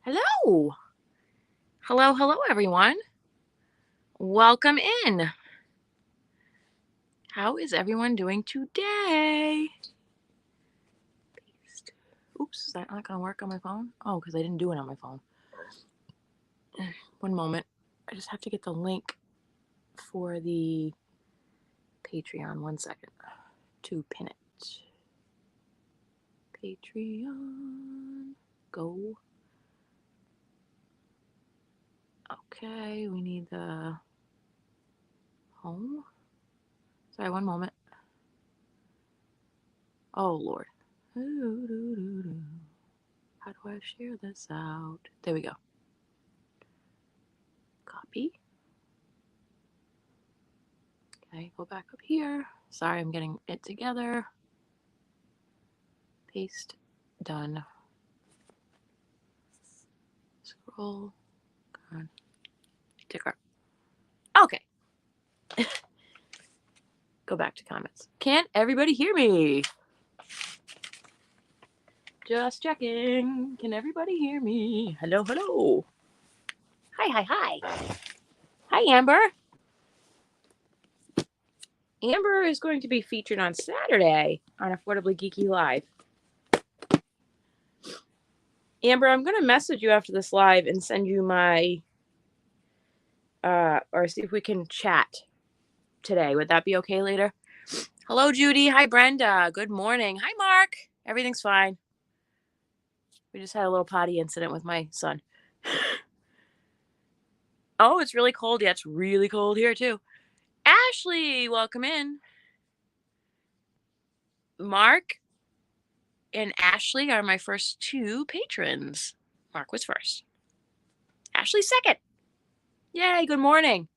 Hello. Hello, everyone. Welcome in. How is everyone doing today? Paste. Oops, is that not going to work on my phone? Oh, because I didn't do it on my phone. One moment. I just have to get the link for the Patreon. 1 second to pin it. Patreon. Go. Okay, we need the home. Sorry, one moment. Oh, Lord. How do I share this out? There we go. Copy. Okay, go back up here. Sorry, I'm getting it together. Paste. Done. Scroll. Come on. Ticker. Okay. Go back to comments. Can't everybody hear me? Just checking. Can everybody hear me? Hello, hello. Hi. Hi, Amber. Amber is going to be featured on Saturday on Affordably Geeky Live. Amber, I'm going to message you after this live and send you my, or see if we can chat today. Would that be okay later? Hello, Judy. Hi, Brenda. Good morning. Hi, Mark. Everything's fine. We just had a little potty incident with my son. Oh, it's really cold. Yeah, it's really cold here, too. Ashley, welcome in. Mark and Ashley are my first two patrons. Mark was first. Ashley second. Yay, good morning.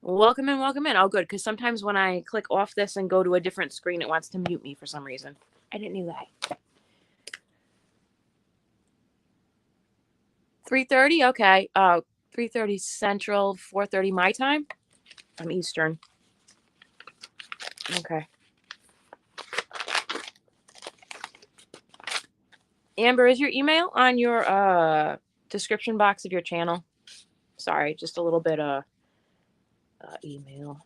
Welcome in. Oh, good, because sometimes when I click off this and go to a different screen, it wants to mute me for some reason. I didn't know that. 3:30? Okay. 3:30 Central, 4:30 my time? I'm Eastern. Okay. Amber, is your email on your description box of your channel? Sorry, just a little bit of email.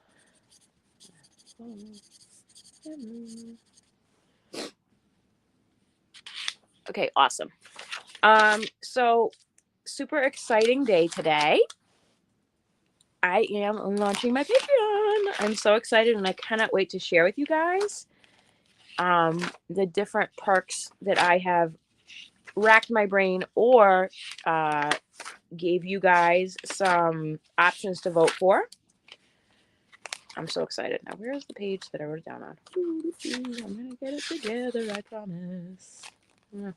Okay, awesome. So super exciting day today. I am launching my Patreon. I'm so excited and I cannot wait to share with you guys the different perks that I have racked my brain or gave you guys some options to vote for. I'm so excited. Now, where's the page that I wrote it down on? I'm going to get it together, I promise. I'm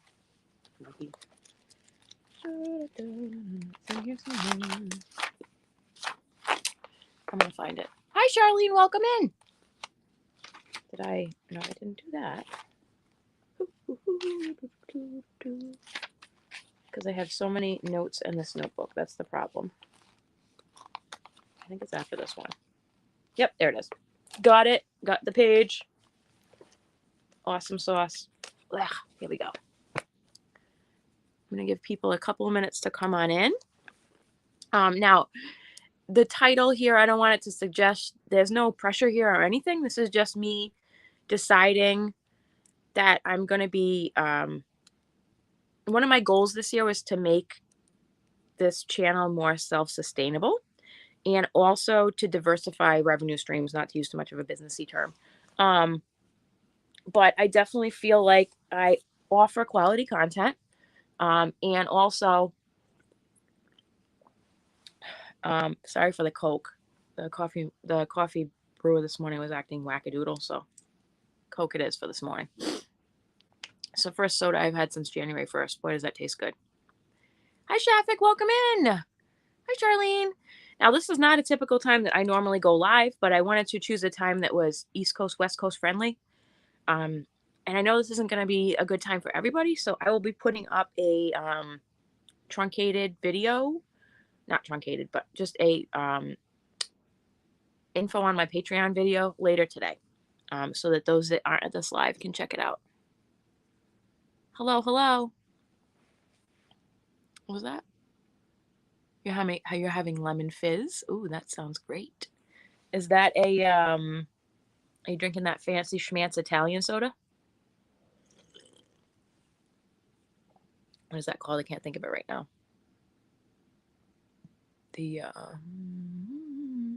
going to find it. Hi, Charlene. Welcome in. Did I? No, I didn't do that. Because I have so many notes in this notebook. That's the problem. I think it's after this one. Yep, there it is. Got it. Got the page. Awesome sauce. Ugh, here we go. I'm going to give people a couple of minutes to come on in. Now, the title here, I don't want it to suggest there's no pressure here or anything. This is just me deciding that I'm going to be, one of my goals this year was to make this channel more self-sustainable and also to diversify revenue streams, not to use too much of a businessy term. But I definitely feel like I offer quality content. And also, sorry for the Coke. The coffee brewer this morning was acting wackadoodle, so Coke it is for this morning. It's the first soda I've had since January 1st. Boy, does that taste good. Hi, Shafik. Welcome in. Hi, Charlene. Now, this is not a typical time that I normally go live, but I wanted to choose a time that was East Coast, West Coast friendly. And I know this isn't going to be a good time for everybody, so I will be putting up a truncated video. Not truncated, but just a info on my Patreon video later today, so that those that aren't at this live can check it out. Hello. What was that? You're having lemon fizz. Ooh, that sounds great. Is that a are you drinking that fancy schmancy Italian soda? What is that called? I can't think of it right now. The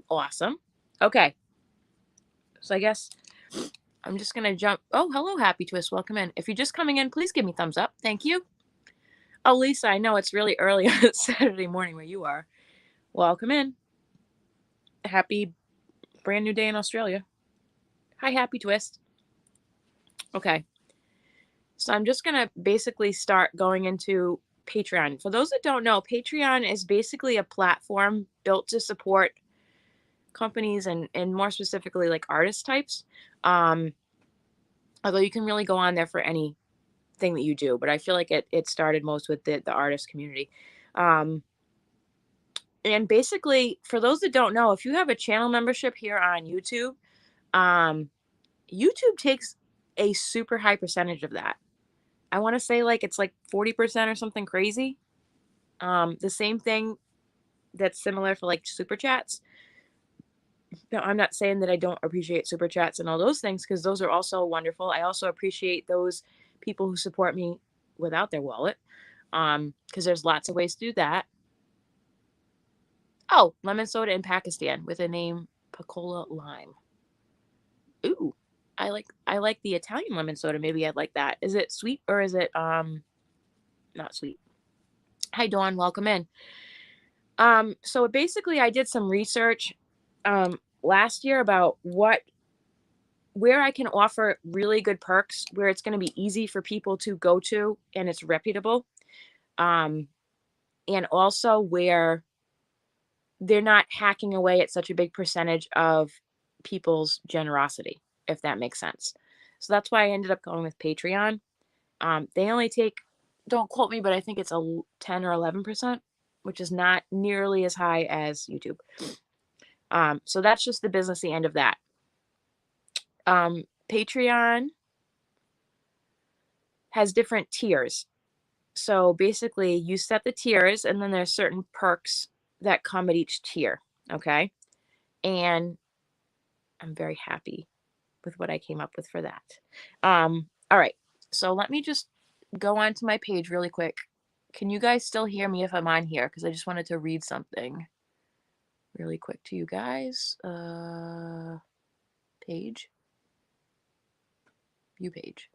awesome. Okay. So I guess I'm just gonna jump. Oh, hello, Happy Twist. Welcome in. If you're just coming in, please give me thumbs up. Thank you. Oh, Lisa, I know it's really early on a Saturday morning where you are. Welcome in. Happy brand new day in Australia. Hi, Happy Twist. Okay. So I'm just going to basically start going into Patreon. For those that don't know, Patreon is basically a platform built to support companies and more specifically like artist types. Although you can really go on there for anything that you do, but I feel like it started most with the artist community. And basically, for those that don't know, if you have a channel membership here on YouTube, YouTube takes a super high percentage of that. I want to say like it's like 40% or something crazy. The same thing that's similar for like super chats. Now, I'm not saying that I don't appreciate super chats and all those things, because those are also wonderful. I also appreciate those people who support me without their wallet, because there's lots of ways to do that. Oh, lemon soda in Pakistan with a name Picola Lime. Ooh, I like the Italian lemon soda. Maybe I'd like that. Is it sweet or is it not sweet? Hi Dawn, welcome in. So basically I did some research last year about where I can offer really good perks, where it's going to be easy for people to go to and it's reputable. And also where they're not hacking away at such a big percentage of people's generosity, if that makes sense. So that's why I ended up going with Patreon. They only take, don't quote me, but I think it's a 10 or 11%, which is not nearly as high as YouTube. So that's just the businessy end of that. Patreon has different tiers. So basically you set the tiers and then there's certain perks that come at each tier. Okay. And I'm very happy with what I came up with for that. All right. So let me just go on to my page really quick. Can you guys still hear me if I'm on here? Because I just wanted to read something really quick to you guys. Page. View page.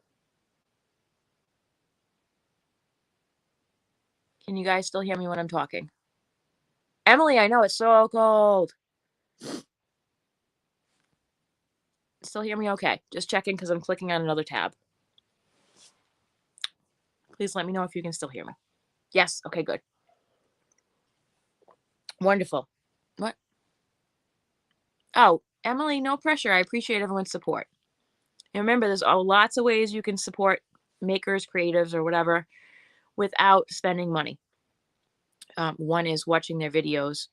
Can you guys still hear me when I'm talking? Emily, I know it's so cold. Still hear me okay? Just checking because I'm clicking on another tab. Please let me know if you can still hear me. Yes. Okay, good. Wonderful. What? Oh, Emily, no pressure. I appreciate everyone's support. And remember, there's lots of ways you can support makers, creatives, or whatever without spending money. One is watching their videos,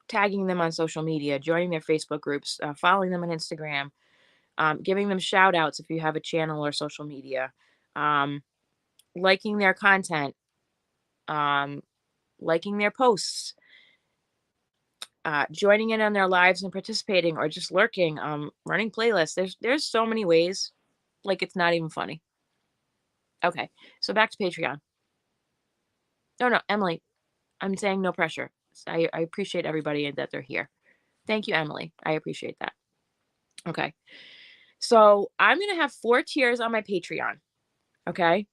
tagging them on social media, joining their Facebook groups, following them on Instagram, giving them shout outs if you have a channel or social media, liking their content, liking their posts, joining in on their lives and participating, or just lurking, running playlists. There's so many ways, like it's not even funny. Okay, so back to Patreon. No, Emily, I'm saying no pressure. I appreciate everybody that they're here. Thank you, Emily. I appreciate that. Okay, so I'm going to have 4 tiers on my Patreon. Okay,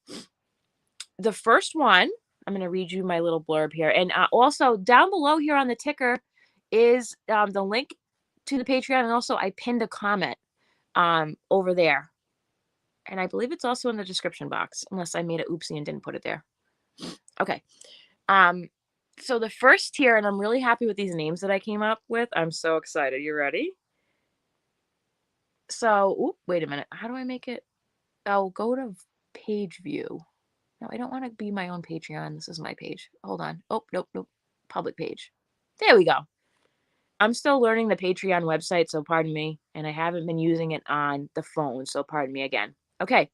the first one, I'm going to read you my little blurb here. And also down below here on the ticker is the link to the Patreon. And also I pinned a comment over there. And I believe it's also in the description box, unless I made an oopsie and didn't put it there. Okay. So the first tier, and I'm really happy with these names that I came up with. I'm so excited. You ready? So, wait a minute. How do I make it? Oh, go to page view. No, I don't want to be my own Patreon. This is my page. Hold on. Oh, nope. Public page. There we go. I'm still learning the Patreon website, so pardon me. And I haven't been using it on the phone, so pardon me again. Okay.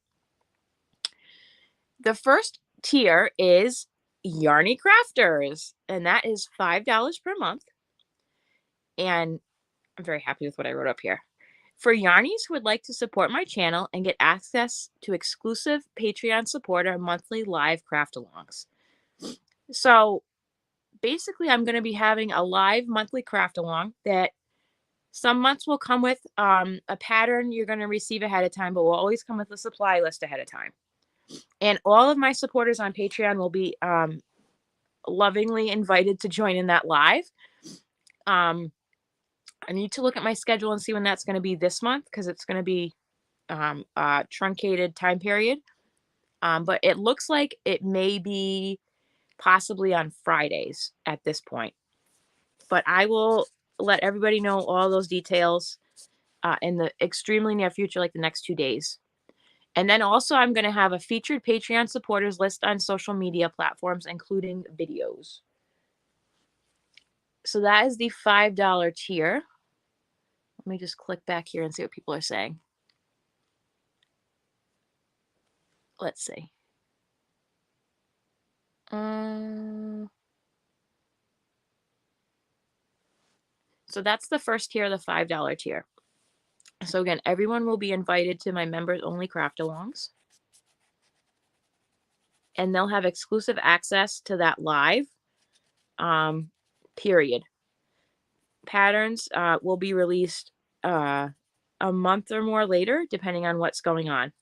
The first tier is Yarnie Crafters, and that is $5 per month. And I'm very happy with what I wrote up here. For Yarnies who would like to support my channel and get access to exclusive Patreon supporter monthly live Craftalongs. So basically, I'm going to be having a live monthly Craftalong that some months will come with a pattern you're going to receive ahead of time, but will always come with a supply list ahead of time. And all of my supporters on Patreon will be lovingly invited to join in that live. I need to look at my schedule and see when that's going to be this month, because it's going to be a truncated time period. But it looks like it may be possibly on Fridays at this point. But I will let everybody know all those details in the extremely near future, like the next 2 days. And then also I'm going to have a featured Patreon supporters list on social media platforms, including videos. So that is the $5 tier. Let me just click back here and see what people are saying. Let's see. So that's the first tier, the $5 tier. So again, everyone will be invited to my members only Craftalongs. And they'll have exclusive access to that live period. Patterns will be released a month or more later, depending on what's going on.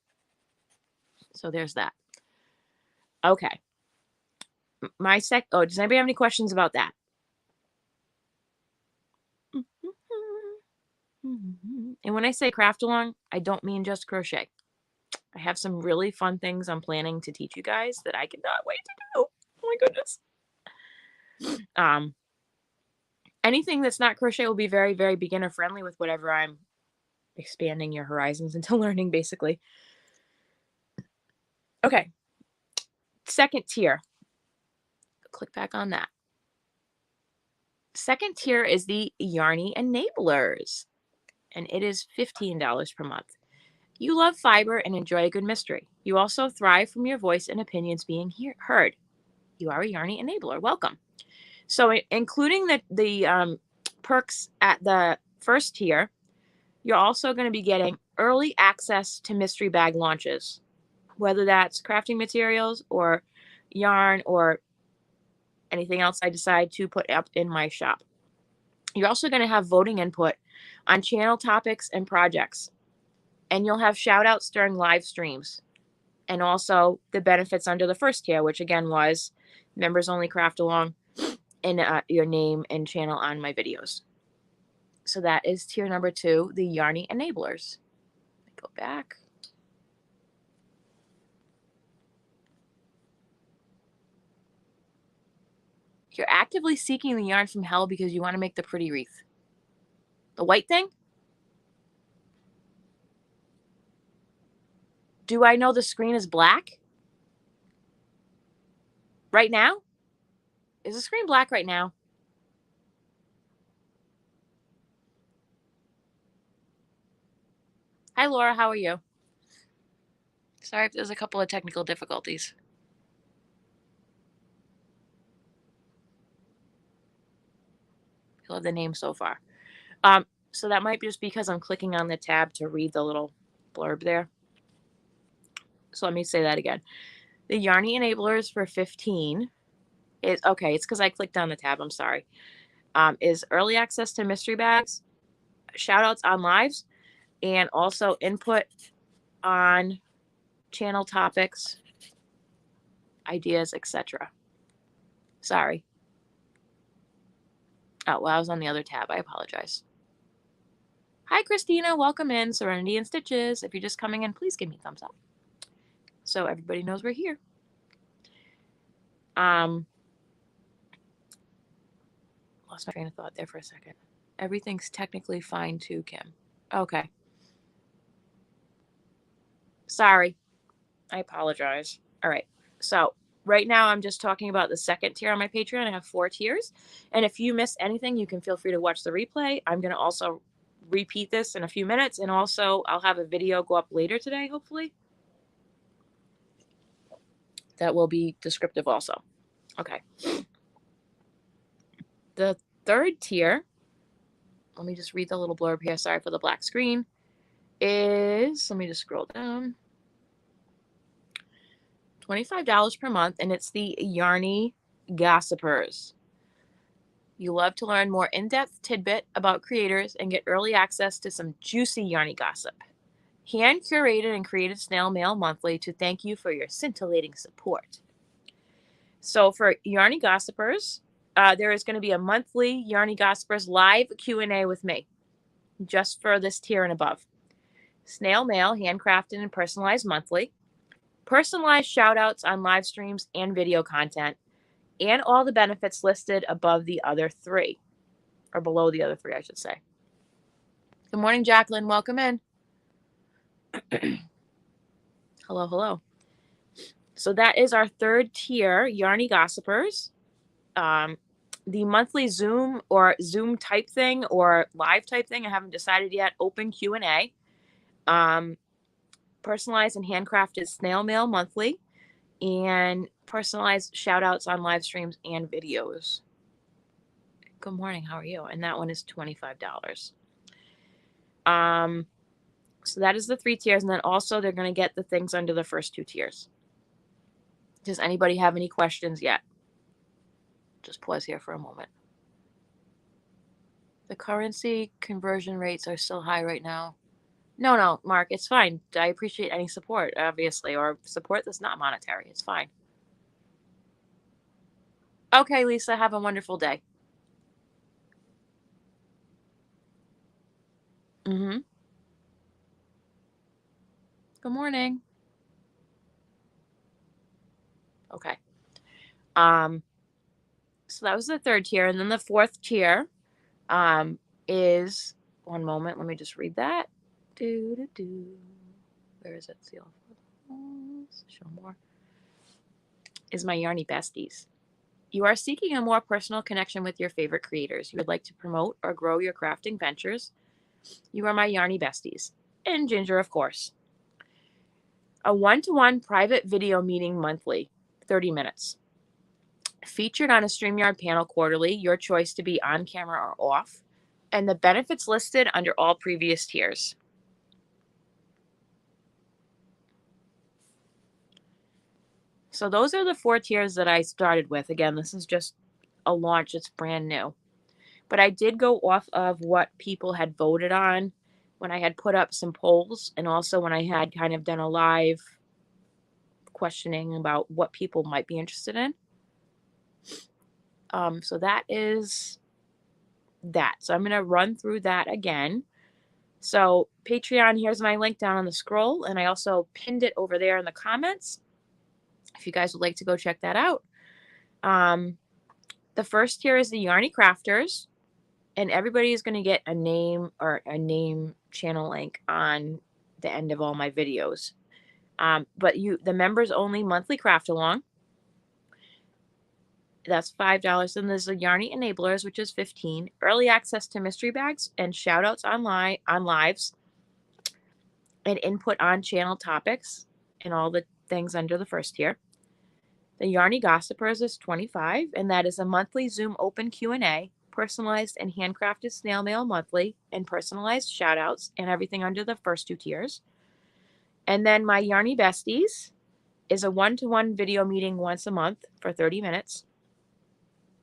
So there's that. Okay. Does anybody have any questions about that? And when I say Craftalong, I don't mean just crochet. I have some really fun things I'm planning to teach you guys that I cannot wait to do. Oh my goodness. Anything that's not crochet will be very, very beginner friendly with whatever I'm expanding your horizons into learning, basically. Okay. Second tier. Click back on that. Second tier is the Yarnie Enablers, and it is $15 per month. You love fiber and enjoy a good mystery. You also thrive from your voice and opinions being heard. You are a Yarnie Enabler. Welcome. So including the perks at the first tier, you're also going to be getting early access to mystery bag launches, whether that's crafting materials or yarn or anything else I decide to put up in my shop. You're also going to have voting input on channel topics and projects. And you'll have shout outs during live streams. And also the benefits under the first tier, which again was members only Craftalong and your name and channel on my videos. So that is tier number 2, the Yarnie Enablers. Let me go back. You're actively seeking the yarn from hell because you want to make the pretty wreath. The white thing? Do I know the screen is black? Right now? Is the screen black right now? Hi, Laura. How are you? Sorry if there's a couple of technical difficulties. I love the name so far. So that might be just because I'm clicking on the tab to read the little blurb there. So let me say that again. The Yarnie Enablers for 15 is, okay, it's because I clicked on the tab, I'm sorry, is early access to mystery bags, shout outs on lives, and also input on channel topics, ideas, etc. Sorry. Oh, well, I was on the other tab. I apologize. Hi, Christina. Welcome in. Serenity and Stitches. If you're just coming in, please give me a thumbs up so everybody knows we're here. Lost my train of thought there for a second. Everything's technically fine too, Kim. Okay. Sorry. I apologize. All right. So right now I'm just talking about the second tier on my Patreon. I have 4 tiers. And if you miss anything, you can feel free to watch the replay. I'm going to also repeat this in a few minutes. And also I'll have a video go up later today, hopefully. That will be descriptive also. Okay. The third tier, let me just read the little blurb here. Sorry for the black screen. Is, let me just scroll down. $25 per month, and it's the Yarnie Gossipers. You love to learn more in-depth tidbit about creators and get early access to some juicy Yarnie gossip. Hand curated and created snail mail monthly to thank you for your scintillating support. So for Yarnie Gossipers, there is going to be a monthly Yarnie Gossipers live Q&A with me, just for this tier and above. Snail mail, handcrafted and personalized monthly. Personalized shout-outs on live streams and video content. And all the benefits listed above the other three. Or below the other three, I should say. Good morning, Jacqueline. Welcome in. Hello, hello. So that is our third tier, Yarnie Gossipers. The monthly Zoom or Zoom type thing or live type thing, I haven't decided yet. Open Q&A. Personalized and handcrafted snail mail monthly. And personalized shout outs on live streams and videos. Good morning. How are you? And that one is $25. So that is the 3 tiers. And then also they're going to get the things under the first 2 tiers. Does anybody have any questions yet? Just pause here for a moment. The currency conversion rates are still high right now. No, Mark, it's fine. I appreciate any support, obviously, or support that's not monetary. It's fine. Okay, Lisa, have a wonderful day. Good morning. Okay. So that was the 3rd tier. And then the 4th tier is, one moment, let me just read that. Where is it? See, show more. Is my Yarnie Besties. You are seeking a more personal connection with your favorite creators. You would like to promote or grow your crafting ventures. You are my Yarnie Besties. And Ginger, of course. A one-to-one private video meeting monthly, 30 minutes. Featured on a StreamYard panel quarterly, your choice to be on camera or off. And the benefits listed under all previous tiers. So those are the 4 tiers that I started with. Again, this is just a launch. It's brand new. But I did go off of what people had voted on when I had put up some polls, and also when I had kind of done a live questioning about what people might be interested in. So that is that. So I'm going to run through that again. So Patreon, here's my link down on the scroll, and I also pinned it over there in the comments if you guys would like to go check that out. The first tier is the Yarnie Crafters, and everybody is going to get a name or a name channel link on the end of all my videos. But the members only monthly Craftalong. That's $5. Then there's the Yarnie Enablers, which is $15. Early access to mystery bags and shout outs on lives. And input on channel topics and all the things under the first tier. The Yarnie Gossipers is $25, and that is a monthly Zoom open Q&A, personalized and handcrafted snail mail monthly, and personalized shout outs and everything under the first 2 tiers. And then my Yarnie Besties is a one-to-one video meeting once a month for 30 minutes.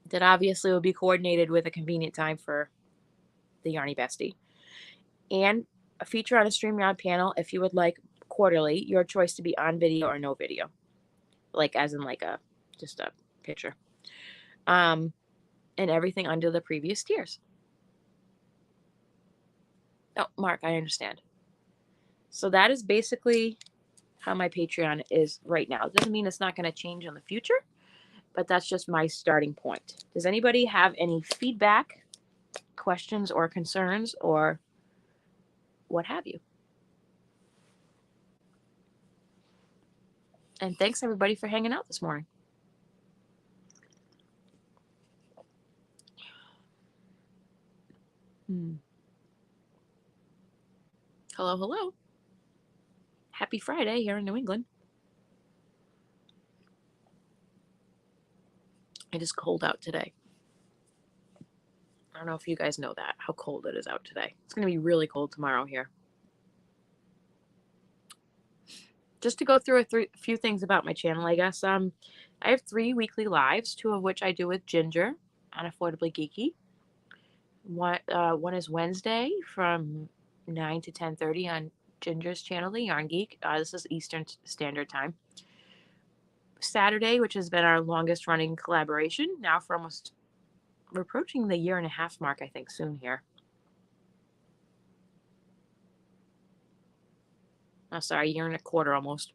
That obviously will be coordinated with a convenient time for the Yarnie Bestie. And a feature on a StreamYard panel if you would like quarterly, your choice to be on video or no video. Like as in like just a picture. And everything under the previous tiers. Oh, Mark, I understand. So that is basically how my Patreon is right now. It doesn't mean it's not going to change in the future, but that's just my starting point. Does anybody have any feedback, questions, or concerns, or what have you? And thanks everybody for hanging out this morning. Hello, hello. Happy Friday here in New England. It is cold out today. I don't know if you guys know that, how cold it is out today. It's going to be really cold tomorrow here. Just to go through a few things about my channel, I guess. I have 3 weekly lives, 2 of which I do with Ginger on Affordably Geeky. One is Wednesday from 9 to 10:30 on Ginger's channel, the Yarn Geek. This is Eastern Standard Time. Saturday, which has been our longest running collaboration, now for almost, we're approaching the 1.5 year mark, I think, soon here. Oh, sorry, 1.25 years almost.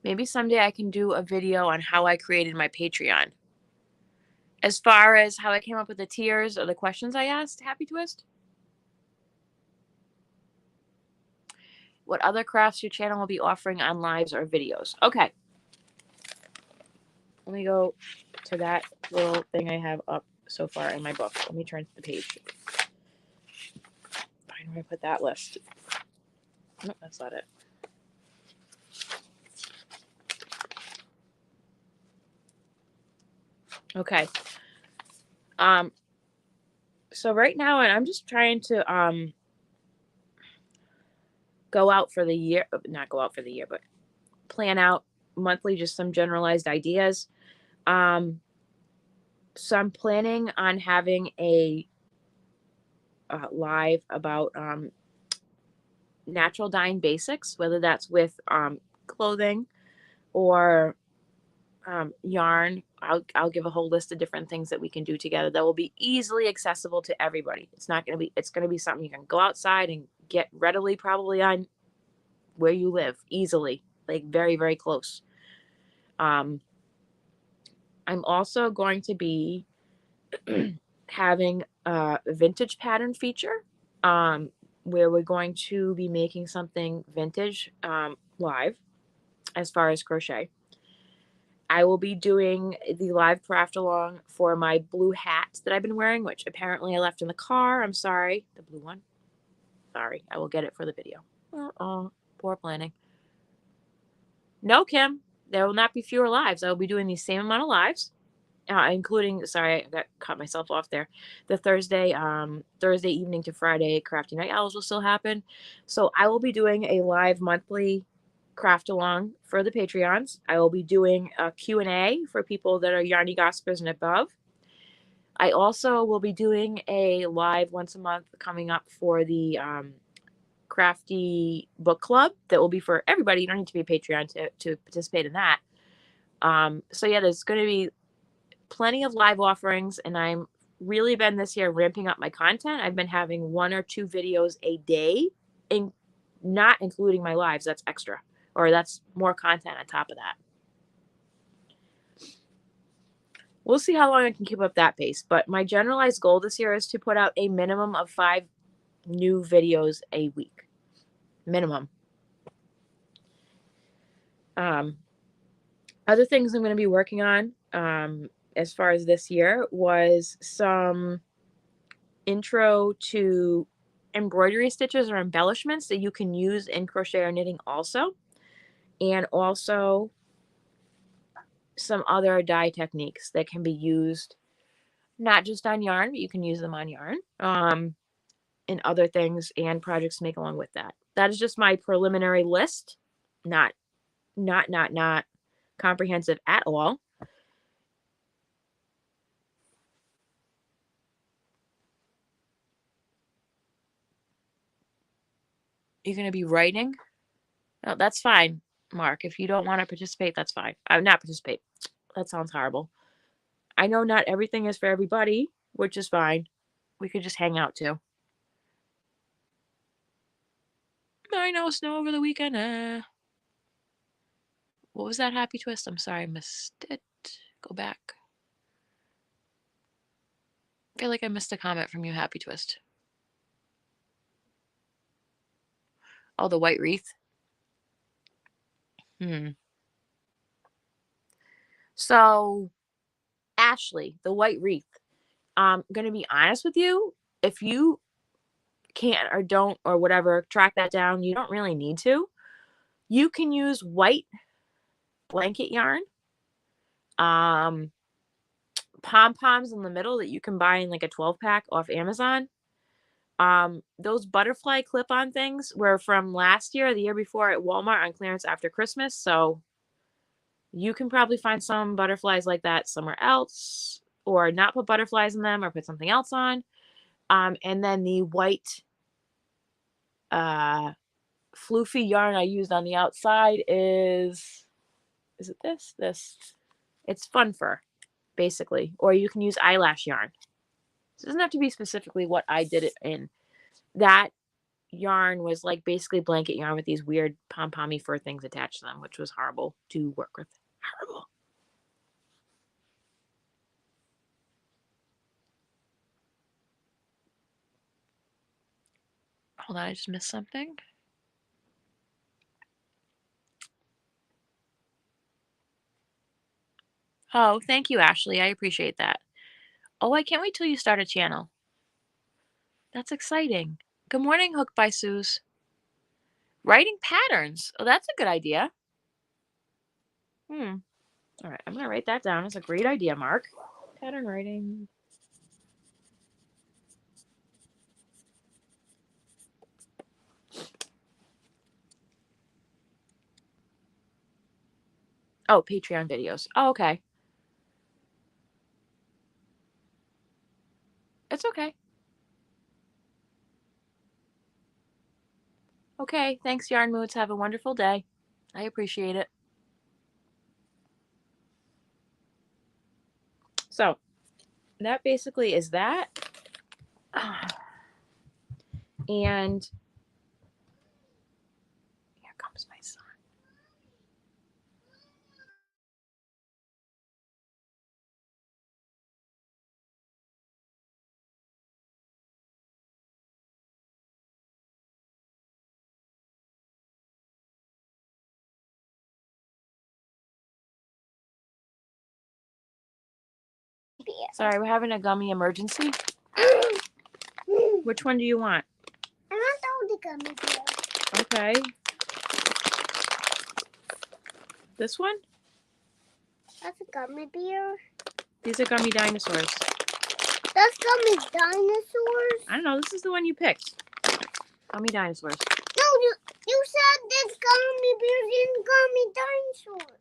Maybe someday I can do a video on how I created my Patreon. As far as how I came up with the tiers or the questions I asked, Happy Twist. What other crafts your channel will be offering on lives or videos? Okay. Let me go to that little thing I have up so far in my book. Let me turn to the page. Find where I put that list. Nope, that's not it. Okay. So right now, and I'm just trying to go out for the year, not go out for the year, but plan out monthly just some generalized ideas. So I'm planning on having a live about natural dyeing basics, whether that's with clothing or yarn. I'll give a whole list of different things that we can do together that will be easily accessible to everybody. It's going to be something you can go outside and get readily, probably on where you live, easily, like very, very close. I'm also going to be having a vintage pattern feature where we're going to be making something vintage live as far as crochet. I will be doing the live craft along for my blue hat that I've been wearing, which apparently I left in the car. I'm sorry. The blue one. Sorry. I will get it for the video. Poor planning. No, Kim. There will not be fewer lives. I will be doing the same amount of lives, including, sorry, I cut myself off there. The Thursday evening to Friday Crafty Night Owls will still happen. So I will be doing a live monthly craft along for the Patreons. I will be doing a Q&A for people that are Yarnie Gospers and above. I also will be doing a live once a month coming up for the Crafty Book Club that will be for everybody. You don't need to be a Patreon to participate in that. So yeah, there's going to be plenty of live offerings, and I'm really been this year ramping up my content. I've been having 1 or 2 videos a day, not including my lives. That's extra. Or that's more content on top of that. We'll see how long I can keep up that pace. But my generalized goal this year is to put out a minimum of 5 new videos a week. Minimum. Other things I'm going to be working on as far as this year was some intro to embroidery stitches or embellishments that you can use in crochet or knitting also. And also some other dye techniques that can be used not just on yarn, but you can use them on yarn and other things and projects to make along with that. That is just my preliminary list. Not comprehensive at all. You're going to be writing? No, that's fine, Mark. If you don't want to participate, that's fine. Not participate. That sounds horrible. I know not everything is for everybody, which is fine. We could just hang out too. I know, snow over the weekend. What was that, Happy Twist? I'm sorry, I missed it. Go back. I feel like I missed a comment from you, Happy Twist. Oh, the white wreath. So, Ashley, the white wreath. I'm going to be honest with you. If you can't or don't or whatever track that down, you don't really need to. You can use white blanket yarn, pom-poms in the middle that you can buy in like a 12-pack off Amazon. Those butterfly clip-on things were from last year or the year before at Walmart on clearance after Christmas. So you can probably find some butterflies like that somewhere else, or not put butterflies in them or put something else on. And then the white floofy yarn I used on the outside is it this? This. It's fun fur, basically. Or you can use eyelash yarn. So it doesn't have to be specifically what I did it in. That yarn was like basically blanket yarn with these weird pom-pommy fur things attached to them, which was horrible to work with. Horrible. Hold on, I just missed something. Oh, thank you, Ashley. I appreciate that. Oh, I can't wait till you start a channel. That's exciting. Good morning, Hook by Suze. Writing patterns. Oh, that's a good idea. All right, I'm going to write that down. It's a great idea, Mark. Pattern writing. Oh, Patreon videos. Oh, okay. It's okay. Okay, thanks, Yarn Moods. Have a wonderful day. I appreciate it. So, that basically is that. And here comes my son. Sorry, we're having a gummy emergency. Which one do you want? I want all the gummy bears. Okay. This one? That's a gummy bear. These are gummy dinosaurs. That's gummy dinosaurs? I don't know. This is the one you picked. Gummy dinosaurs. No, you said there's gummy bears and gummy dinosaurs.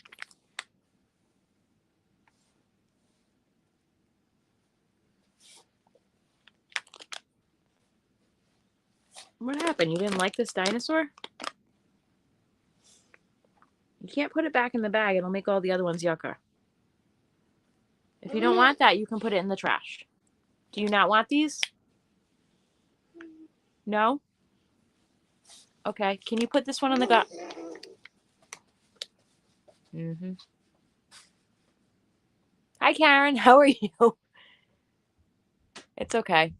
What happened? You didn't like this dinosaur? You can't put it back in the bag. It'll make all the other ones yucca. If you don't want that, you can put it in the trash. Do you not want these? No? Okay. Can you put this one on the gut? Hi, Karen. How are you? It's okay.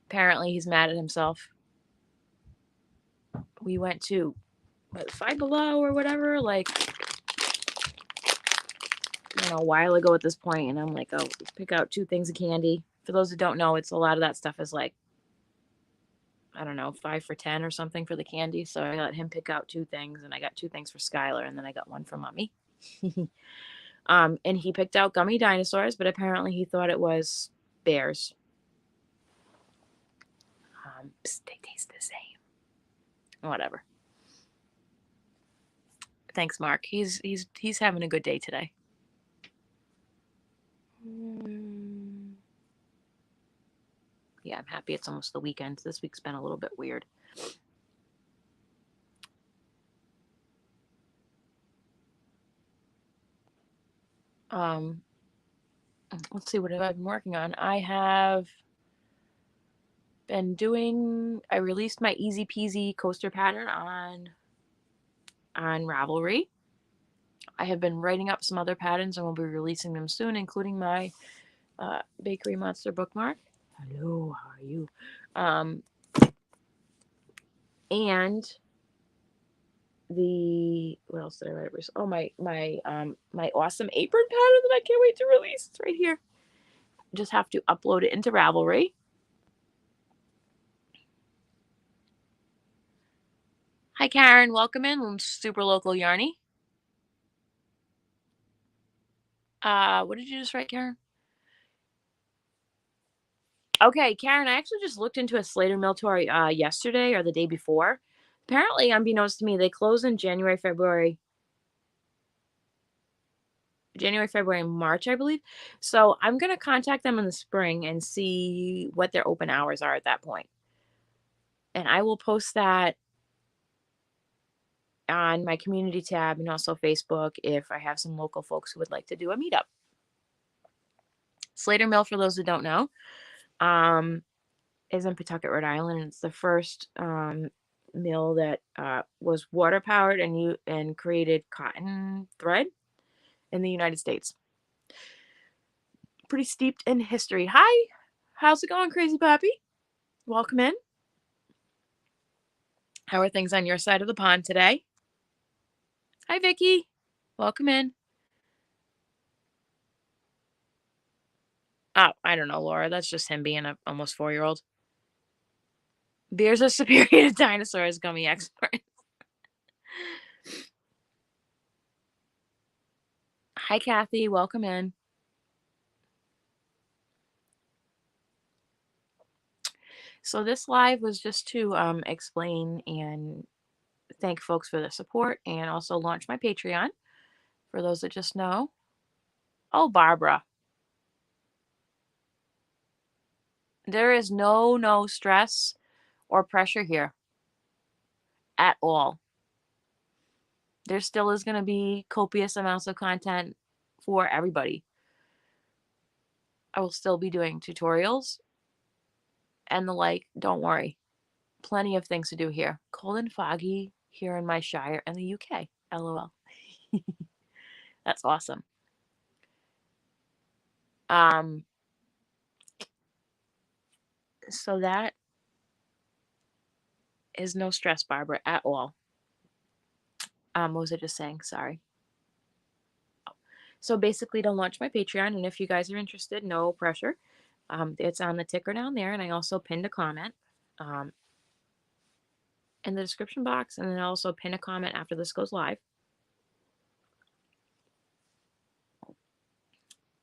Apparently, he's mad at himself. We went to, Five Below or whatever, like, I don't know, a while ago at this point, and I'm like, oh, let's pick out 2 things of candy. For those who don't know, it's a lot of that stuff is like, I don't know, 5 for $10 or something for the candy. So I let him pick out 2 things, and I got 2 things for Skylar, and then I got 1 for Mommy. And he picked out gummy dinosaurs, but apparently he thought it was bears. They taste the same. Whatever. Thanks, Mark. He's having a good day today. Yeah, I'm happy it's almost the weekend. This week's been a little bit weird. Let's see, what have I been working on? I have been doing, I released my easy peasy coaster pattern on Ravelry. I have been writing up some other patterns and we'll be releasing them soon, including my Bakery Monster bookmark. Hello, how are you? And what else did I write? Oh, my awesome apron pattern that I can't wait to release. It's right here. Just have to upload it into Ravelry. Hi, Karen. Welcome in. Super local Yarnie. What did you just write, Karen? Okay, Karen, I actually just looked into a Slater Mill tour yesterday or the day before. Apparently, unbeknownst to me, they close in January, February, March, I believe. So I'm going to contact them in the spring and see what their open hours are at that point. And I will post that on my community tab and also Facebook if I have some local folks who would like to do a meetup. Slater Mill, for those that don't know, is in Pawtucket, Rhode Island, and it's the first mill that was water powered and created cotton thread in the United States. Pretty steeped in history. Hi, how's it going, Crazy Puppy? Welcome in. How are things on your side of the pond today? Hi, Vicky. Welcome in. Oh, I don't know, Laura. That's just him being an almost 4-year-old. Bears are superior to dinosaurs, gummy expert. Hi, Kathy. Welcome in. So this live was just to explain and thank folks for the support and also launch my Patreon for those that just know. Oh, Barbara. There is no stress or pressure here at all. There still is going to be copious amounts of content for everybody. I will still be doing tutorials and the like. Don't worry. Plenty of things to do here. Cold and foggy here in my shire and the UK. LOL. That's awesome. So that is no stress, Barbara, at all. What was I just saying? Sorry. So basically to launch my Patreon, and if you guys are interested, no pressure. It's on the ticker down there, and I also pinned a comment in the description box, and then I also pin a comment after this goes live.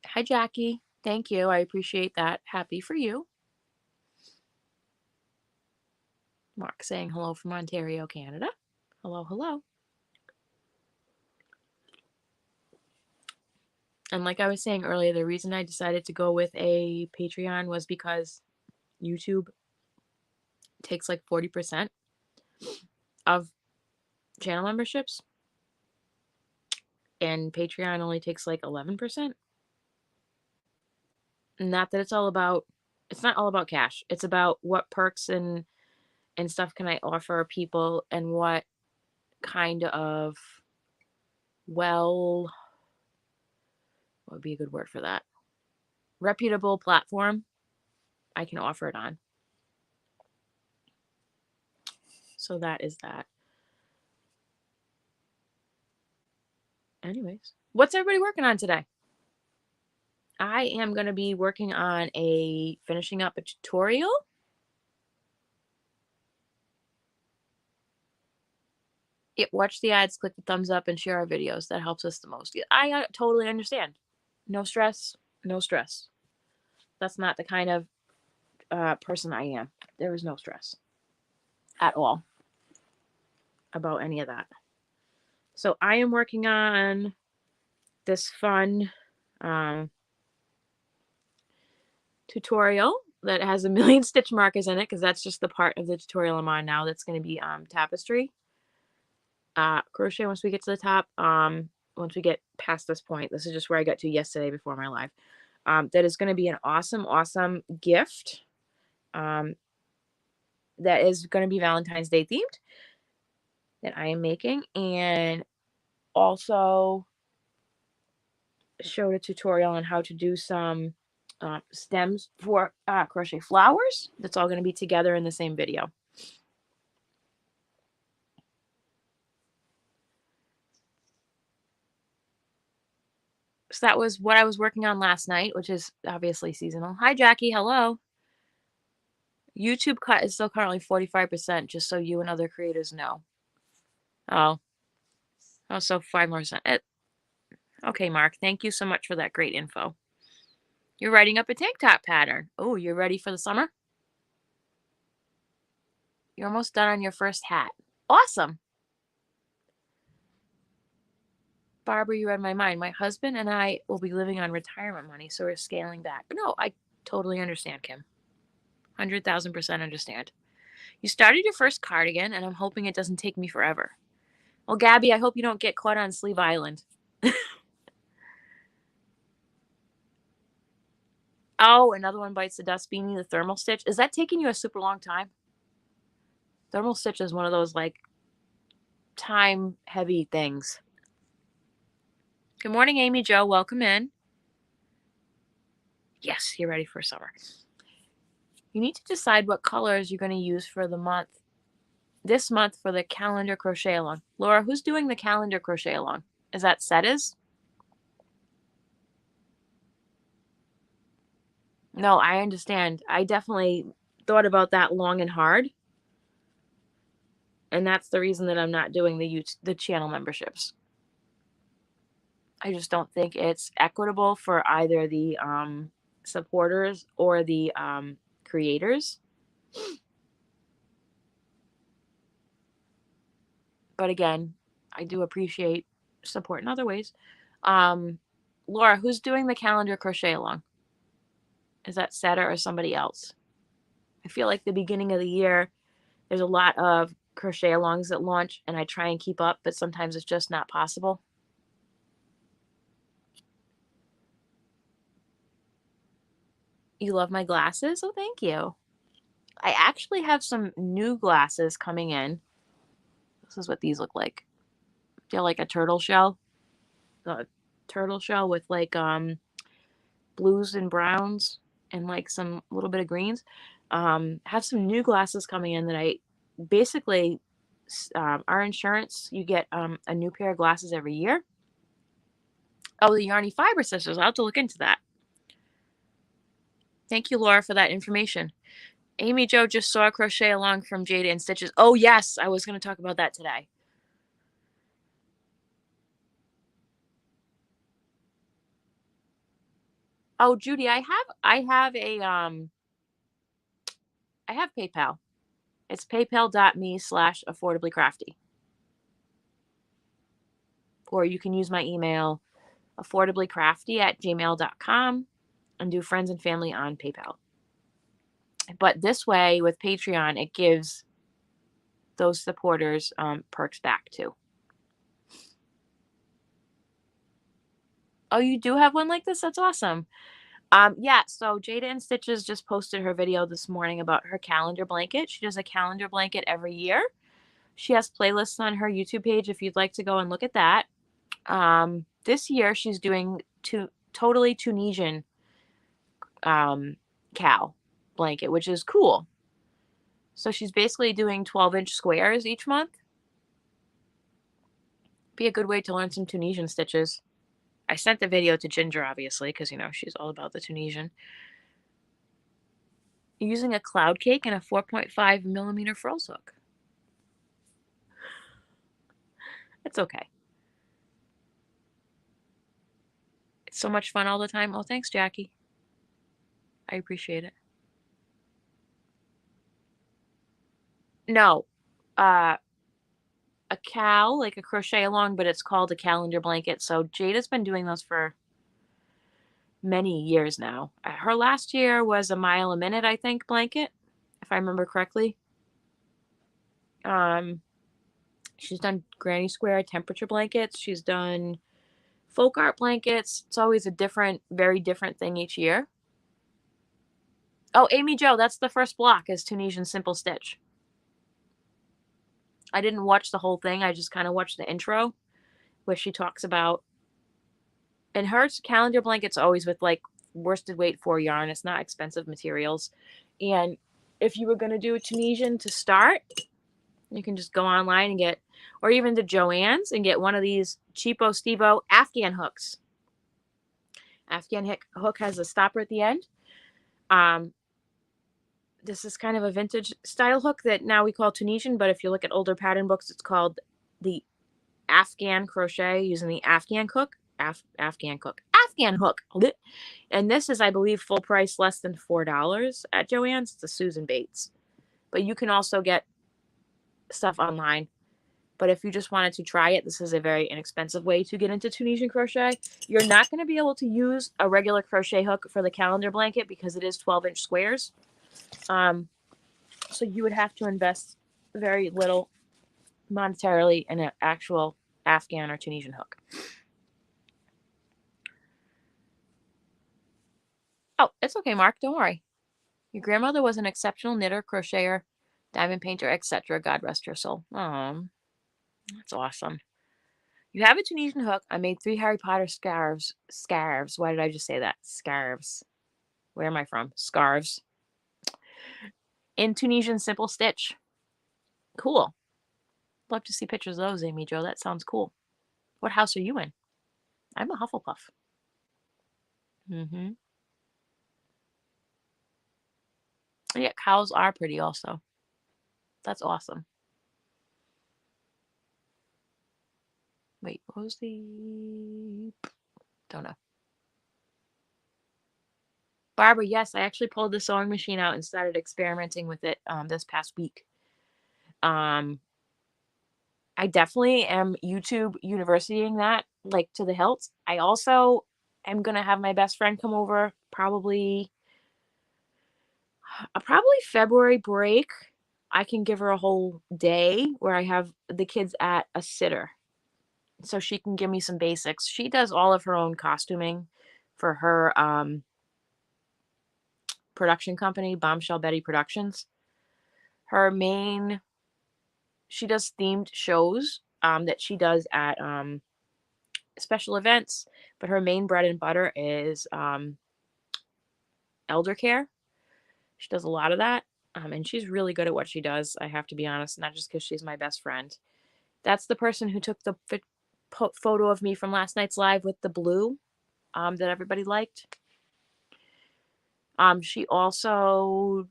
Hi, Jackie. Thank you. I appreciate that. Happy for you. Mark saying hello from Ontario, Canada. Hello, hello. And like I was saying earlier, the reason I decided to go with a Patreon was because YouTube takes like 40% of channel memberships, and Patreon only takes like 11%. Not that it's not all about cash. It's about what perks and stuff can I offer people, and what kind of, what would be a good word for that? Reputable platform I can offer it on. So that is that. Anyways, what's everybody working on today? I am going to be working on finishing up a tutorial. Watch the ads, click the thumbs up, and share our videos. That helps us the most. I totally understand. No stress, no stress. That's not the kind of person I am. There is no stress at all about any of that. So I am working on this fun tutorial that has 1,000,000 stitch markers in it, because that's just the part of the tutorial I'm on now. That's going to be tapestry. Crochet once we get to the top. Once we get past this point, this is just where I got to yesterday before my live. That is going to be an awesome gift. That is going to be Valentine's Day themed, that I am making, and also showed a tutorial on how to do some stems for crochet flowers. That's all going to be together in the same video. So that was what I was working on last night, which is obviously seasonal. Hi, Jackie. Hello. YouTube cut is still currently 45%, just so you and other creators know. Oh, so 5 more cents. Okay, Mark, thank you so much for that great info. You're writing up a tank top pattern. Oh, you're ready for the summer? You're almost done on your first hat. Awesome. Barbara, you read my mind. My husband and I will be living on retirement money, so we're scaling back. No, I totally understand, Kim. 100,000% understand. You started your first cardigan, and I'm hoping it doesn't take me forever. Well, Gabby, I hope you don't get caught on Sleeve Island. Oh, another one bites the dust beanie, the thermal stitch. Is that taking you a super long time? Thermal stitch is one of those, like, time-heavy things. Good morning, Amy Jo. Welcome in. Yes, you're ready for summer. You need to decide what colors you're going to use for the month. This month for the calendar crochet along. Laura, who's doing the calendar crochet along? Is that Setta's? No, I understand. I definitely thought about that long and hard. And that's the reason that I'm not doing the channel memberships. I just don't think it's equitable for either the supporters or the creators. But again, I do appreciate support in other ways. Laura, who's doing the calendar crochet along? Is that Seta or somebody else? I feel like the beginning of the year, there's a lot of crochet alongs that launch, and I try and keep up, but sometimes it's just not possible. You love my glasses? Oh, thank you. I actually have some new glasses coming in. This is what these look like. They're like a turtle shell. A turtle shell with like blues and browns and like some little bit of greens. Have some new glasses coming in that I basically, our insurance, you get a new pair of glasses every year. Oh, the Yarnie Fiber Sisters. I'll have to look into that. Thank you, Laura, for that information. Amy Jo just saw a crochet along from Jada and Stitches. Oh, yes. I was going to talk about that today. Oh, Judy, I have PayPal. It's paypal.me/affordably crafty. Or you can use my email, affordablycrafty@gmail.com, and do friends and family on PayPal. But this way, with Patreon, it gives those supporters perks back too. Oh, you do have one like this? That's awesome. Yeah, so Jada and Stitches just posted her video this morning about her calendar blanket. She does a calendar blanket every year. She has playlists on her YouTube page if you'd like to go and look at that. This year she's doing totally Tunisian cow blanket, which is cool. So she's basically doing 12-inch squares each month. Be a good way to learn some Tunisian stitches. I sent the video to Ginger, obviously, because, you know, she's all about the Tunisian. Using a cloud cake and a 4.5 millimeter frills hook. It's okay. It's so much fun all the time. Oh, thanks, Jackie. I appreciate it. No. A cow, like a crochet along, but it's called a calendar blanket. So Jada's been doing those for many years now. Her last year was a mile a minute, I think, blanket, if I remember correctly. She's done granny square temperature blankets. She's done folk art blankets. It's always a different, very different thing each year. Oh, Amy Jo, that's the first block is Tunisian Simple Stitch. I didn't watch the whole thing. I just kind of watched the intro where she talks about, and her calendar blanket's always with like worsted weight 4 yarn. It's not expensive materials. And if you were going to do a Tunisian to start, you can just go online and get, or even to Joann's and get one of these cheapo Stevo Afghan hooks. Afghan hook has a stopper at the end. This is kind of a vintage style hook that now we call Tunisian, but if you look at older pattern books, it's called the Afghan crochet using the Afghan hook. Afghan hook. And this is, I believe, full price, less than $4 at Joann's. It's a Susan Bates. But you can also get stuff online. But if you just wanted to try it, this is a very inexpensive way to get into Tunisian crochet. You're not going to be able to use a regular crochet hook for the calendar blanket because it is 12-inch squares. So you would have to invest very little monetarily in an actual Afghan or Tunisian hook. Oh, it's okay, Mark. Don't worry. Your grandmother was an exceptional knitter, crocheter, diamond painter, etc. God rest her soul. Oh, that's awesome. You have a Tunisian hook. I made 3 Harry Potter scarves. Scarves. Why did I just say that? Scarves. Where am I from? Scarves. In Tunisian simple stitch. Cool. Love to see pictures of those, Amy Jo. That sounds cool. What house are you in? I'm a Hufflepuff. Yeah, cows are pretty also. That's awesome. Wait, what was the... Don't know. Barbara, yes, I actually pulled the sewing machine out and started experimenting with it this past week. I definitely am YouTube universitying that, like, to the hilt. I also am going to have my best friend come over probably February break. I can give her a whole day where I have the kids at a sitter. So she can give me some basics. She does all of her own costuming for her production company, Bombshell Betty Productions. She does themed shows that she does at special events, but her main bread and butter is elder care. She does a lot of that, and she's really good at what she does, I have to be honest, not just because she's my best friend. That's the person who took the photo of me from last night's live with the blue that everybody liked. She also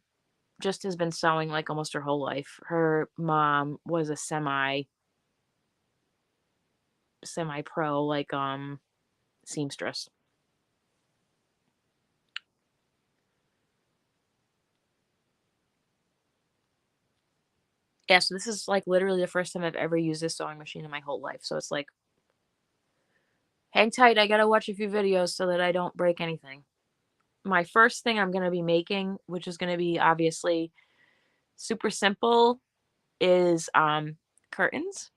just has been sewing like almost her whole life. Her mom was a semi-pro, like seamstress. Yeah, so this is like literally the first time I've ever used this sewing machine in my whole life. So it's like, hang tight, I gotta watch a few videos so that I don't break anything. My first thing I'm gonna be making, which is gonna be obviously super simple, is curtains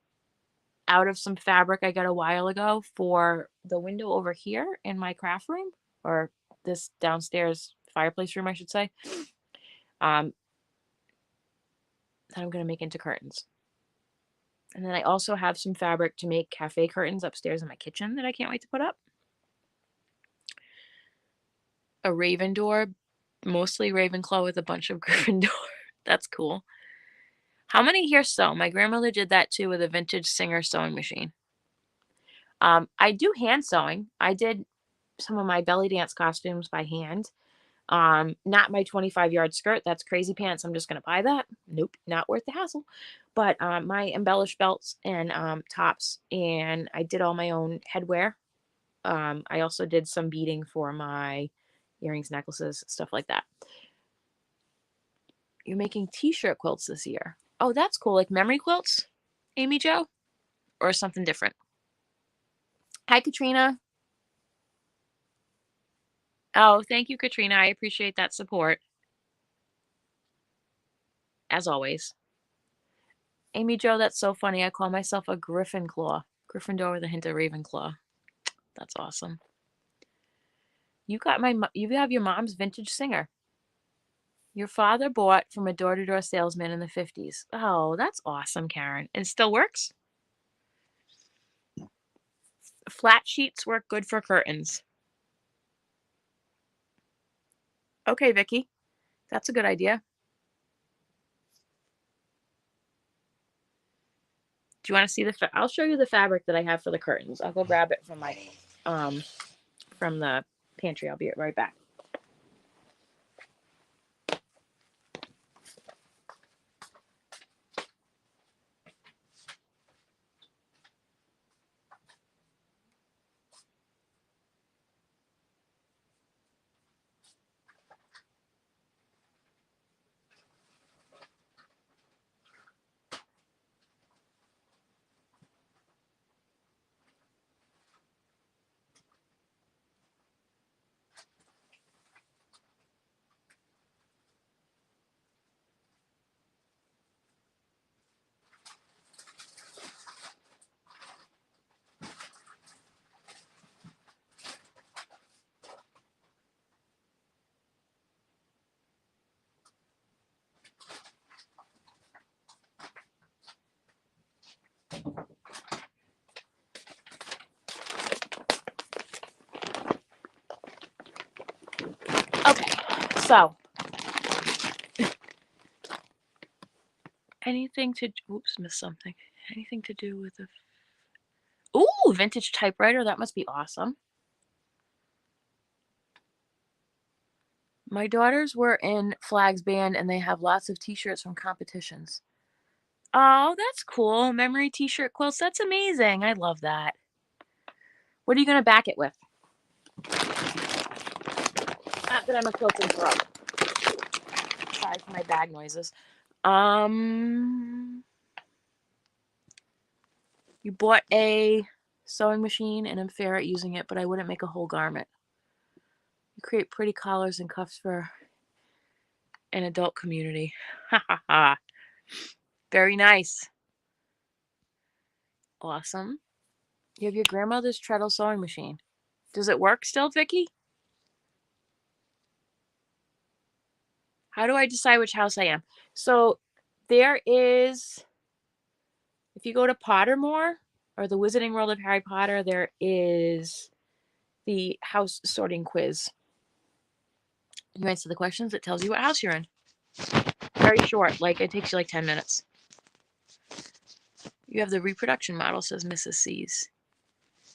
out of some fabric I got a while ago for the window over here in my craft room, or this downstairs fireplace room, I should say. That I'm going to make into curtains. And then I also have some fabric to make cafe curtains upstairs in my kitchen that I can't wait to put up. A raven door, mostly Ravenclaw with a bunch of Gryffindor. That's cool. How many here sew? My grandmother did that too with a vintage Singer sewing machine. I do hand sewing. I did some of my belly dance costumes by hand. Not my 25-yard skirt. That's crazy pants. I'm just going to buy that. Nope, not worth the hassle. But my embellished belts and tops, and I did all my own headwear. I also did some beading for my earrings, necklaces, stuff like that. You're making t-shirt quilts this year. Oh, that's cool. Like memory quilts, Amy Jo? Or something different? Hi, Katrina. Oh, thank you, Katrina. I appreciate that support. As always. Amy Jo, that's so funny. I call myself a Gryffindor. Gryffindor with a hint of Ravenclaw. That's awesome. You have your mom's vintage Singer. Your father bought from a door-to-door salesman in the 50s. Oh, that's awesome, Karen. And still works? Flat sheets work good for curtains. Okay, Vicky. That's a good idea. Do you want to see I'll show you the fabric that I have for the curtains. I'll go grab it from my from the pantry. I'll be right back. Okay, so anything to, oops, missed something. Anything to do with a, ooh, vintage typewriter. That must be awesome. My daughters were in Flag's band and they have lots of t-shirts from competitions. Oh, that's cool. Memory t-shirt quilts. That's amazing. I love that. What are you going to back it with? Not that I'm a quilting pro. Sorry for my bag noises. You bought a sewing machine and I'm fair at using it, but I wouldn't make a whole garment. You create pretty collars and cuffs for an adult community. Ha ha ha. Very nice. Awesome. You have your grandmother's treadle sewing machine. Does it work still, Vicky? How do I decide which house I am? So there is, if you go to Pottermore or the Wizarding World of Harry Potter, there is the house sorting quiz. You answer the questions, it tells you what house you're in. Very short, like it takes you like 10 minutes. You have the reproduction model, says Mrs. C's.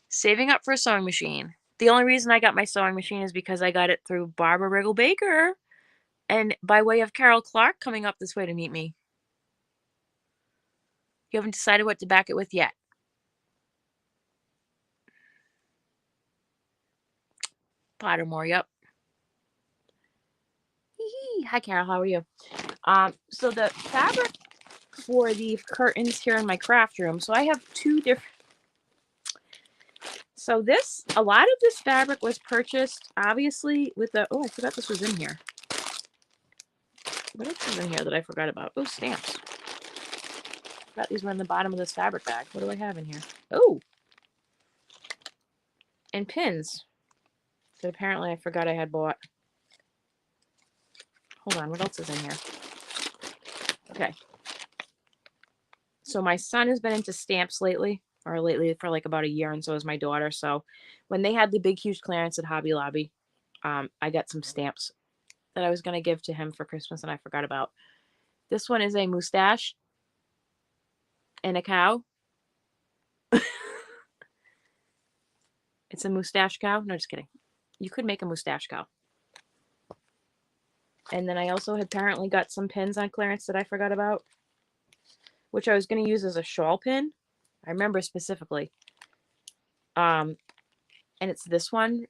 Saving up for a sewing machine. The only reason I got my sewing machine is because I got it through Barbara Riggle Baker and by way of Carol Clark coming up this way to meet me. You haven't decided what to back it with yet. Pottermore, yep. Hi, Carol. How are you? So the fabric for the curtains here in my craft room. So I have two different. So this, a lot of this fabric was purchased, obviously, with the. Oh, I forgot this was in here. What else is in here that I forgot about? Oh, stamps. I forgot these were in the bottom of this fabric bag. What do I have in here? Oh, and pins that apparently I forgot I had bought. Hold on, what else is in here? Okay. So my son has been into stamps lately, or lately for like about a year, and so is my daughter. So when they had the big, huge clearance at Hobby Lobby, I got some stamps that I was going to give to him for Christmas, and I forgot about. This one is a mustache and a cow. It's a mustache cow. No, just kidding. You could make a mustache cow. And then I also apparently got some pins on clearance that I forgot about, which I was going to use as a shawl pin. I remember specifically. And it's this one,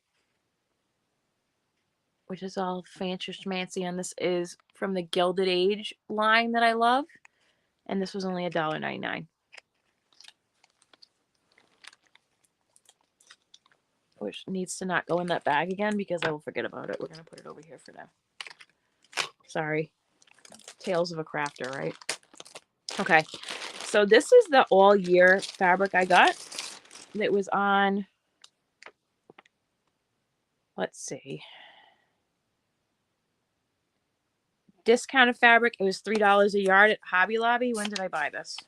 which is all fancy schmancy, and this is from the Gilded Age line that I love. And this was only $1.99. Which needs to not go in that bag again because I will forget about it. We're going to put it over here for now. Sorry. Tales of a crafter, right? Okay. So this is the all year fabric I got. That was on, let's see, discounted fabric. It was $3 a yard at Hobby Lobby. When did I buy this?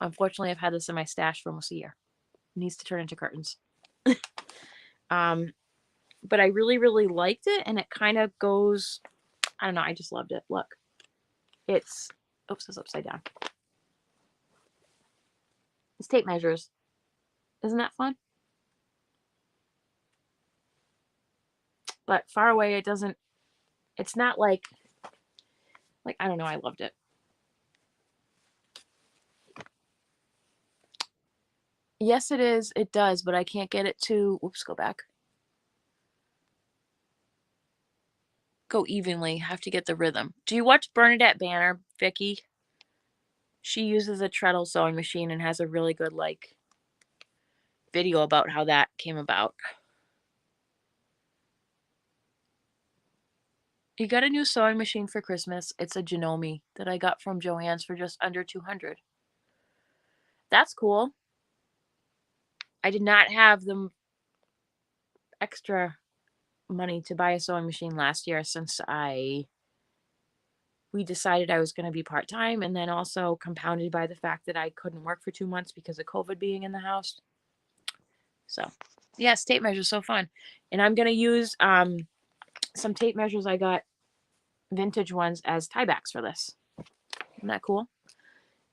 Unfortunately, I've had this in my stash for almost a year. It needs to turn into curtains. But I really, really liked it, and it kind of goes, I don't know, I just loved it. Look. It's, oops, it's upside down. It's tape measures. Isn't that fun? But far away, it doesn't, it's not like, I don't know, I loved it. Yes, it is. It does, but I can't get it to, whoops, go back. Go evenly. Have to get the rhythm. Do you watch Bernadette Banner, Vicky? She uses a treadle sewing machine and has a really good, video about how that came about. You got a new sewing machine for Christmas. It's a Janome that I got from Joann's for just under $200. That's cool. I did not have the extra money to buy a sewing machine last year since we decided I was going to be part-time, and then also compounded by the fact that I couldn't work for 2 months because of COVID being in the house. So, yes, tape measures so fun. And I'm going to use some tape measures I got, vintage ones, as tiebacks for this. Isn't that cool?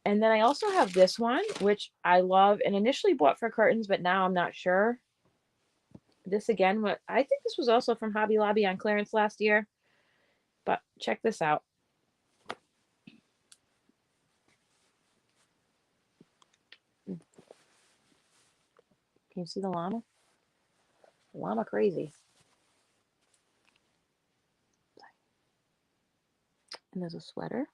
And then I also have this one, which I love and initially bought for curtains, but now I'm not sure. This again, I think this was also from Hobby Lobby on clearance last year. But check this out. Can you see the llama? Llama crazy. And there's a sweater.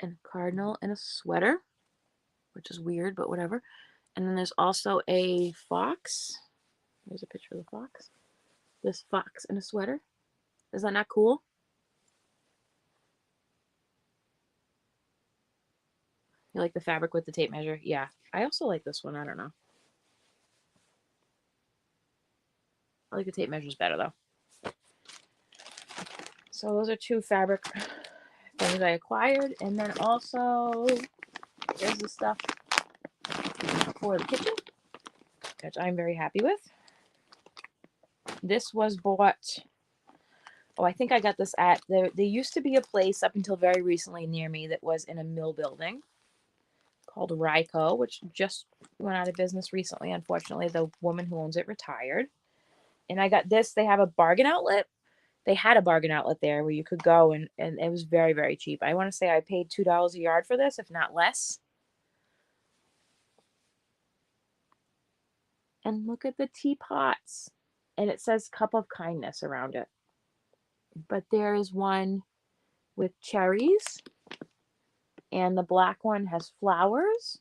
And a cardinal and a sweater, which is weird, but whatever. And then there's also a fox. There's a picture of the fox. This fox in a sweater. Is that not cool? You like the fabric with the tape measure? Yeah. I also like this one. I don't know. I like the tape measures better, though. So those are two fabric things I acquired. And then also, here's the stuff for the kitchen, which I'm very happy with. This was bought... Oh, I think I got this at... There used to be a place up until very recently near me that was in a mill building called Ryco, which just went out of business recently. Unfortunately, the woman who owns it retired. And I got this. They have a bargain outlet. They had a bargain outlet there where you could go, and it was very, very cheap. I want to say I paid $2 a yard for this, if not less. And look at the teapots. And it says Cup of Kindness around it. But there is one with cherries. And the black one has flowers.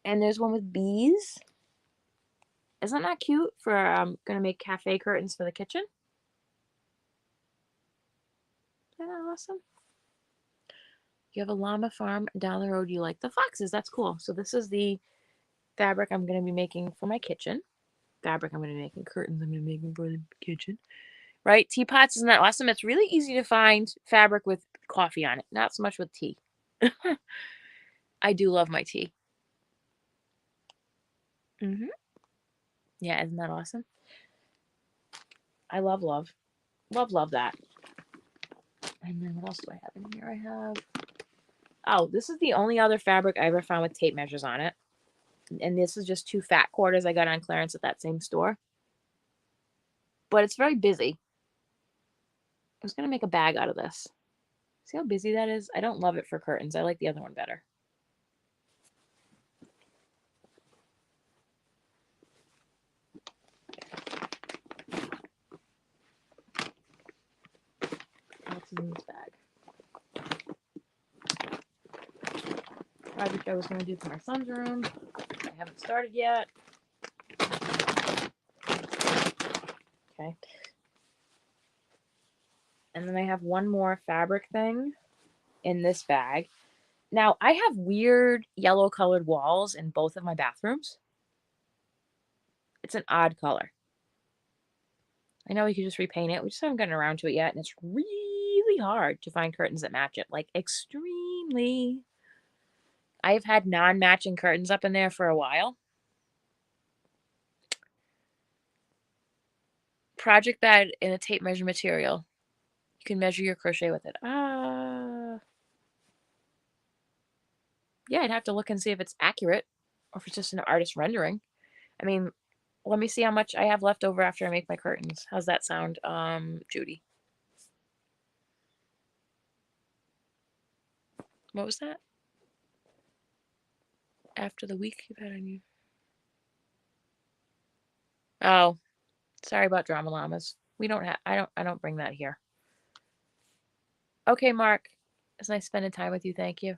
And there's one with bees. Isn't that cute for going to make cafe curtains for the kitchen? Isn't that awesome? You have a llama farm down the road. You like the foxes. That's cool. So this is the fabric I'm going to be making for my kitchen. Fabric I'm going to be making. Curtains I'm going to be making for the kitchen. Right? Teapots, isn't that awesome? It's really easy to find fabric with coffee on it. Not so much with tea. I do love my tea. Yeah, isn't that awesome? I love, love. Love, love that. And then what else do I have in here? I have... Oh, this is the only other fabric I ever found with tape measures on it. And this is just 2 fat quarters I got on clearance at that same store. But it's very busy. I was going to make a bag out of this. See how busy that is? I don't love it for curtains. I like the other one better. What's in this bag? Project I was going to do for my son's room. I haven't started yet. Okay. And then I have one more fabric thing in this bag. Now, I have weird yellow colored walls in both of my bathrooms. It's an odd color. I know we could just repaint it. We just haven't gotten around to it yet. And it's really hard to find curtains that match it. Like, extremely. I've had non-matching curtains up in there for a while. Project bag in a tape measure material. You can measure your crochet with it. Yeah, I'd have to look and see if it's accurate or if it's just an artist rendering. I mean, let me see how much I have left over after I make my curtains. How's that sound, Judy? What was that? After the week you've had on you. Oh, sorry about drama llamas. We don't have. I don't bring that here. Okay, Mark. It's nice spending time with you. Thank you.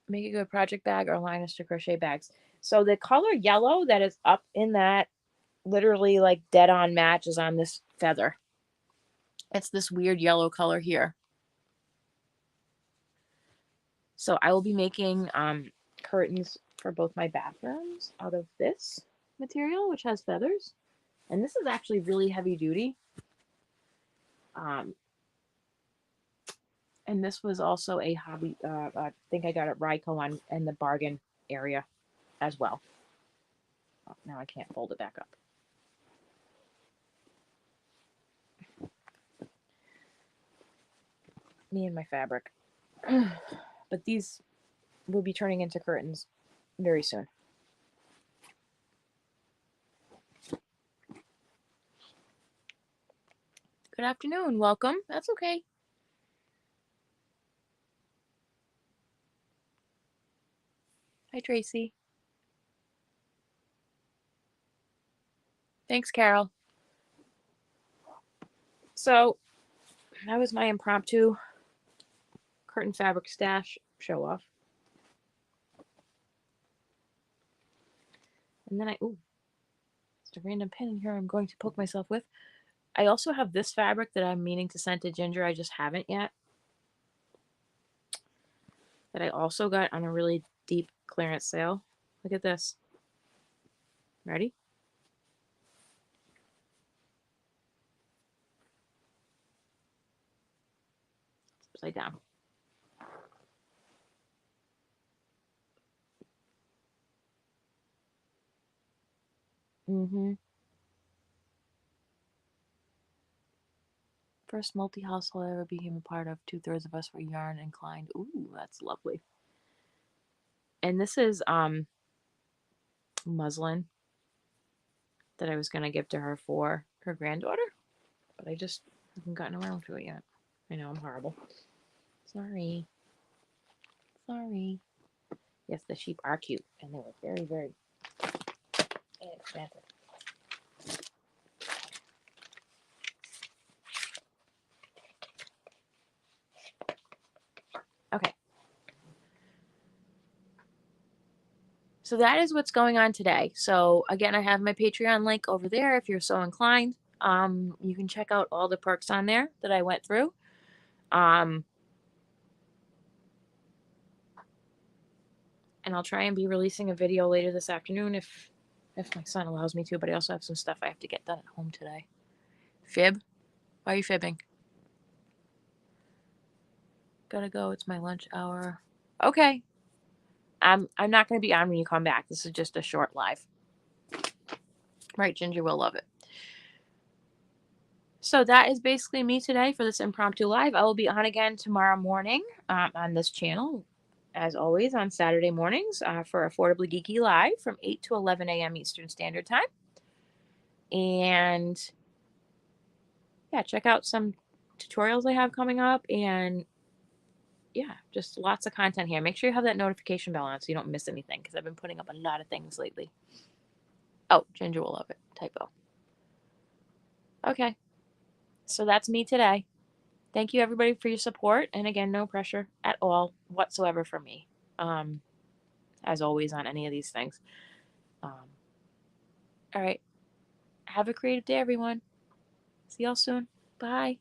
Make a good project bag or Linus to crochet bags. So the color yellow that is up in that, literally like dead on match, is on this feather. It's this weird yellow color here. So I will be making curtains for both my bathrooms out of this material, which has feathers. And this is actually really heavy duty. And this was also a hobby. I think I got it Ryco on in the bargain area as well. Oh, now I can't fold it back up. Me and my fabric. But these will be turning into curtains very soon. Good afternoon. Welcome. That's okay. Hi, Tracy. Thanks, Carol. So that was my impromptu curtain fabric stash show off. And then just a random pin in here I'm going to poke myself with. I also have this fabric that I'm meaning to send to Ginger. I just haven't yet. That I also got on a really deep clearance sale. Look at this. Ready? Upside down. First multi-household I ever became a part of. 2/3 of us were yarn inclined. Ooh, that's lovely. And this is muslin that I was going to give to her for her granddaughter. But I just haven't gotten around to it yet. I know, I'm horrible. Sorry. Yes, the sheep are cute. And they were very, very inexpensive. Okay. So that is what's going on today. So again, I have my Patreon link over there if you're so inclined. You can check out all the perks on there that I went through. And I'll try and be releasing a video later this afternoon if my son allows me to, but I also have some stuff I have to get done at home today. Fib? Why are you fibbing? Gotta go. It's my lunch hour. Okay. I'm not going to be on when you come back. This is just a short live. Right, Ginger will love it. So that is basically me today for this impromptu live. I will be on again tomorrow morning on this channel, as always, on Saturday mornings for Affordably Geeky Live from 8 to 11 a.m. Eastern Standard Time. And yeah, check out some tutorials I have coming up. And yeah, just lots of content here. Make sure you have that notification bell on so you don't miss anything, because I've been putting up a lot of things lately. Oh, Ginger will love it. Typo. Okay. So that's me today. Thank you, everybody, for your support. And again, no pressure at all whatsoever from me, as always, on any of these things. All right. Have a creative day, everyone. See y'all soon. Bye.